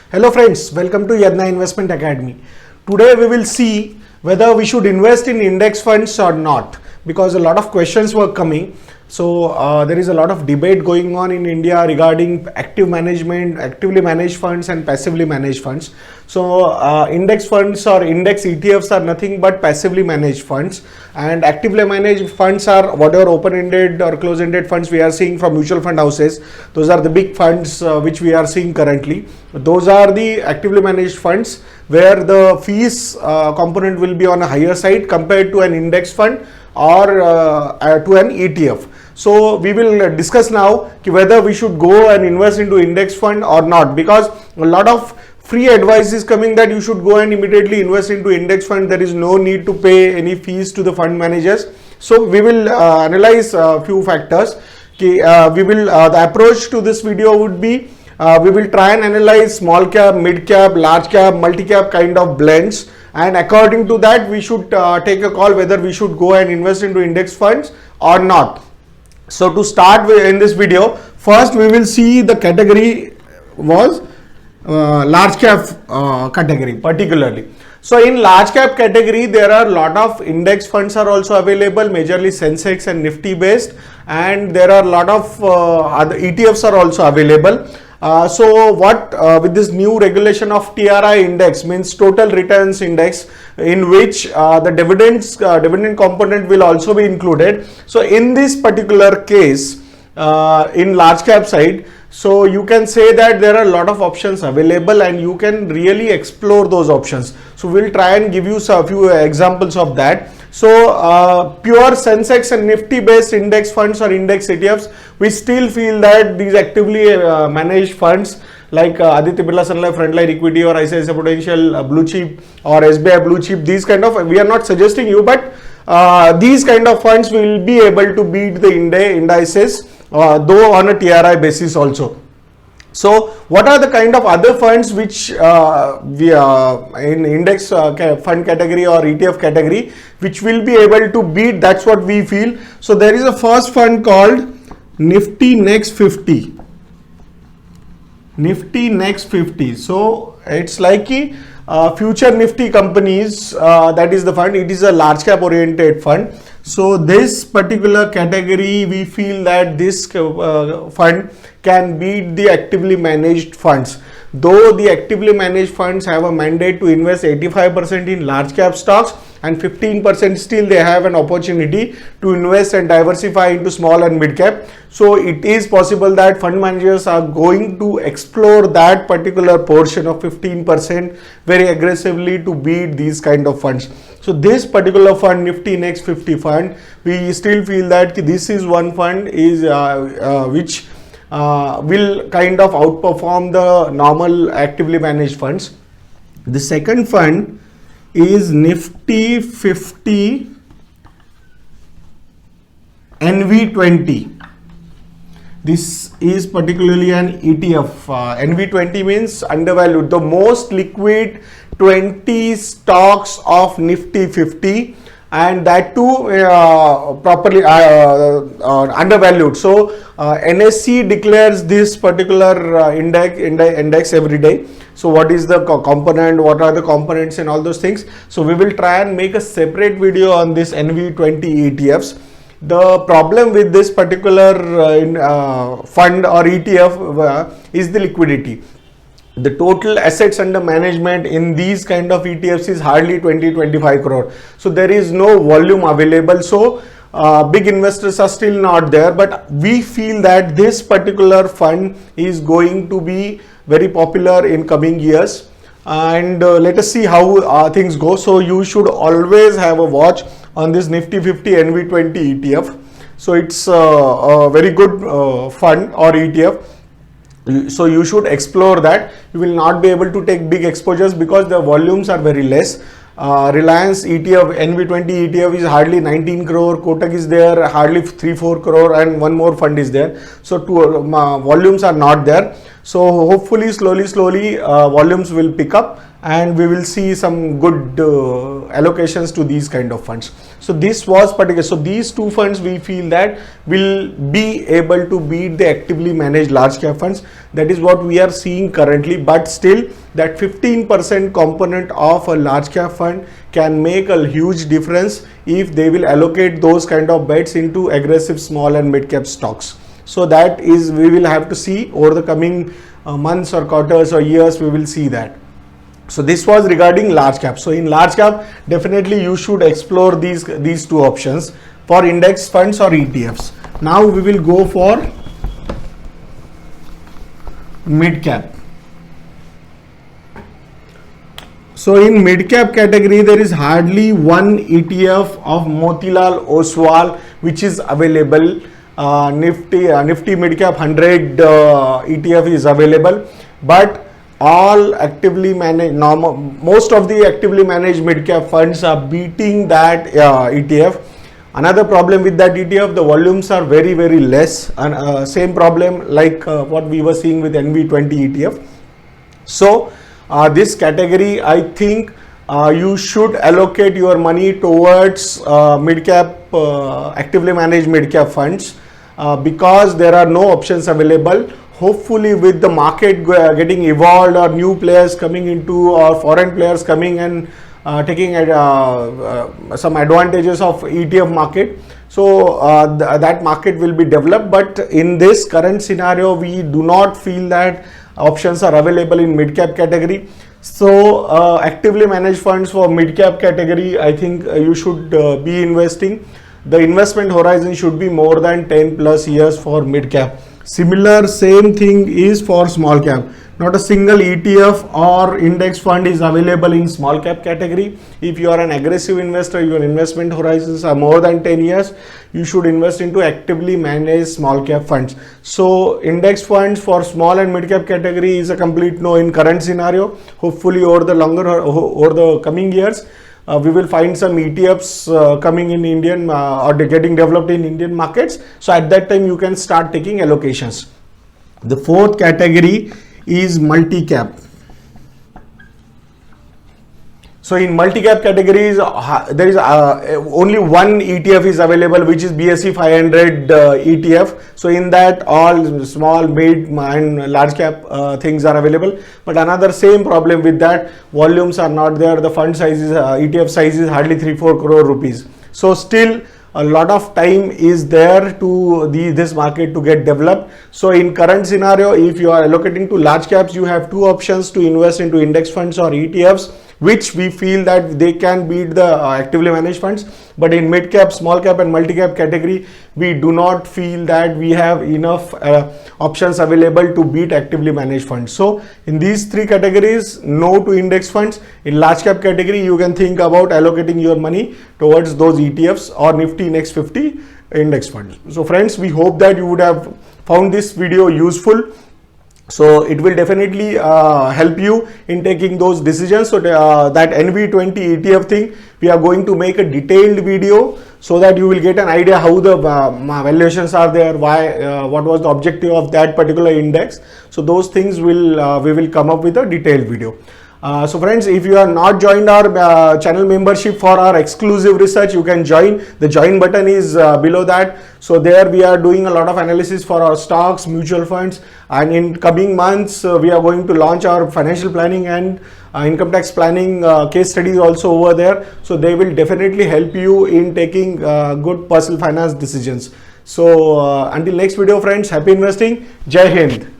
Hello friends, welcome to Yadnya Investment Academy. Today we will see whether we should invest in index funds or not, because a lot of questions were coming. So there is a lot of debate going on in India regarding active management, actively managed funds and passively managed funds. So index funds or index ETFs are nothing but passively managed funds, and actively managed funds are whatever open-ended or close-ended funds we are seeing from mutual fund houses. Those are the big funds which we are seeing currently. Those are the actively managed funds where the fees component will be on a higher side compared to an index fund or to an ETF. So we will discuss now whether we should go and invest into index fund or not, because a lot of free advice is coming that you should go and immediately invest into index fund. There is no need to pay any fees to the fund managers. So we will analyze a few factors. The approach to this video would be we will try and analyze small cap, mid cap, large cap, multi cap kind of blends, and according to that we should take a call whether we should go and invest into index funds or not. So to start with in this video, first we will see the category was large cap category particularly. So in large cap category there are a lot of index funds are also available, majorly Sensex and Nifty based, and there are a lot of other ETFs are also available. With this new regulation of TRI index, means total returns index, in which the dividend component will also be included. So in this particular case, in large cap side, so you can say that there are a lot of options available and you can really explore those options. So we'll try and give you a few examples of that. So pure Sensex and Nifty based index funds or index ETFs, we still feel that these actively managed funds like Aditya Birla Sun Life Frontline Equity or ICICI Prudential Blue Chip or SBI Blue Chip, these kind of, we are not suggesting you, but these kind of funds will be able to beat the indices, though on a TRI basis also. So what are the kind of other funds which we in index fund category or ETF category which will be able to beat? That's what we feel. So there is a first fund called Nifty Next 50. Nifty Next 50. So it's like future Nifty companies, that is the fund. It is a large cap oriented fund. So this particular category, we feel that this fund can beat the actively managed funds. Though the actively managed funds have a mandate to invest 85% in large cap stocks and 15% still they have an opportunity to invest and diversify into small and mid cap. So it is possible that fund managers are going to explore that particular portion of 15% very aggressively to beat these kind of funds. So this particular fund, Nifty Next 50 fund, we still feel that this is one fund is which will kind of outperform the normal actively managed funds. The second fund is Nifty 50 NV20. This is particularly an ETF. NV20 means undervalued, the most liquid 20 stocks of Nifty 50, and that too properly undervalued. So NSE declares this particular index every day. So what is the component, what are the components and all those things. So we will try and make a separate video on this NV20 ETFs. The problem with this particular fund or ETF is the liquidity. The total assets under management in these kind of ETFs is hardly 20-25 crore. So there is no volume available. So big investors are still not there, but we feel that this particular fund is going to be very popular in coming years, and let us see how things go. So you should always have a watch on this Nifty 50 NV20 ETF. So it's a very good fund or ETF. So you should explore that. You will not be able to take big exposures because the volumes are very less. Reliance ETF, NV20 ETF is hardly 19 crore, Kotak is there hardly 3-4 crore, and one more fund is there. So volumes are not there. So hopefully slowly volumes will pick up and we will see some good allocations to these kind of funds. So this was particular. So these two funds we feel that will be able to beat the actively managed large cap funds. That is what we are seeing currently, but still that 15% component of a large cap fund can make a huge difference if they will allocate those kind of bets into aggressive small and mid cap stocks. So that is, we will have to see over the coming months or quarters or years, we will see that. So this was regarding large cap. So in large cap, definitely you should explore these two options for index funds or ETFs. Now we will go for mid cap. So in mid cap category, there is hardly one ETF of Motilal Oswal which is available. Nifty mid cap 100 ETF is available, but all actively managed, most of the actively managed mid cap funds are beating that ETF. Another problem with that ETF, the volumes are very less, and same problem like what we were seeing with NV20 ETF. So this category, I think you should allocate your money towards mid cap actively managed mid cap funds. Because there are no options available. Hopefully with the market getting evolved or new players coming into or foreign players coming and taking some advantages of ETF market, so that market will be developed. But in this current scenario, we do not feel that options are available in mid cap category. So actively managed funds for mid cap category, I think you should be investing. The investment horizon should be more than 10 plus years for mid cap. Similar same thing is for small cap. Not a single ETF or index fund is available in small cap category. If you are an aggressive investor, your investment horizons are more than 10 years, you should invest into actively managed small cap funds. So index funds for small and mid cap category is a complete no in current scenario. Hopefully over the coming years, we will find some ETFs coming in Indian or getting developed in Indian markets. So at that time you can start taking allocations. The fourth category is multi-cap. So in multi-cap categories, there is only one ETF is available, which is BSE 500 ETF. So in that, all small, mid and large cap things are available. But another same problem with that, volumes are not there. The fund size is, ETF size is hardly 3-4 crore rupees. So still a lot of time is there to this market to get developed. So in current scenario, if you are allocating to large caps, you have two options to invest into index funds or ETFs, which we feel that they can beat the actively managed funds. But in mid cap, small cap and multi cap category, we do not feel that we have enough options available to beat actively managed funds. So in these three categories, no to index funds. In large cap category, you can think about allocating your money towards those ETFs or Nifty Next 50 index funds. So friends, we hope that you would have found this video useful. So it will definitely help you in taking those decisions. So that NV20 ETF thing, we are going to make a detailed video so that you will get an idea how the valuations are there, why, what was the objective of that particular index. So those things will we will come up with a detailed video. So friends, if you are not joined our channel membership for our exclusive research, you can join. The join button is below that. So there we are doing a lot of analysis for our stocks, mutual funds, and in coming months we are going to launch our financial planning and income tax planning case studies also over there. So they will definitely help you in taking good personal finance decisions. So until next video friends, happy investing. Jai Hind.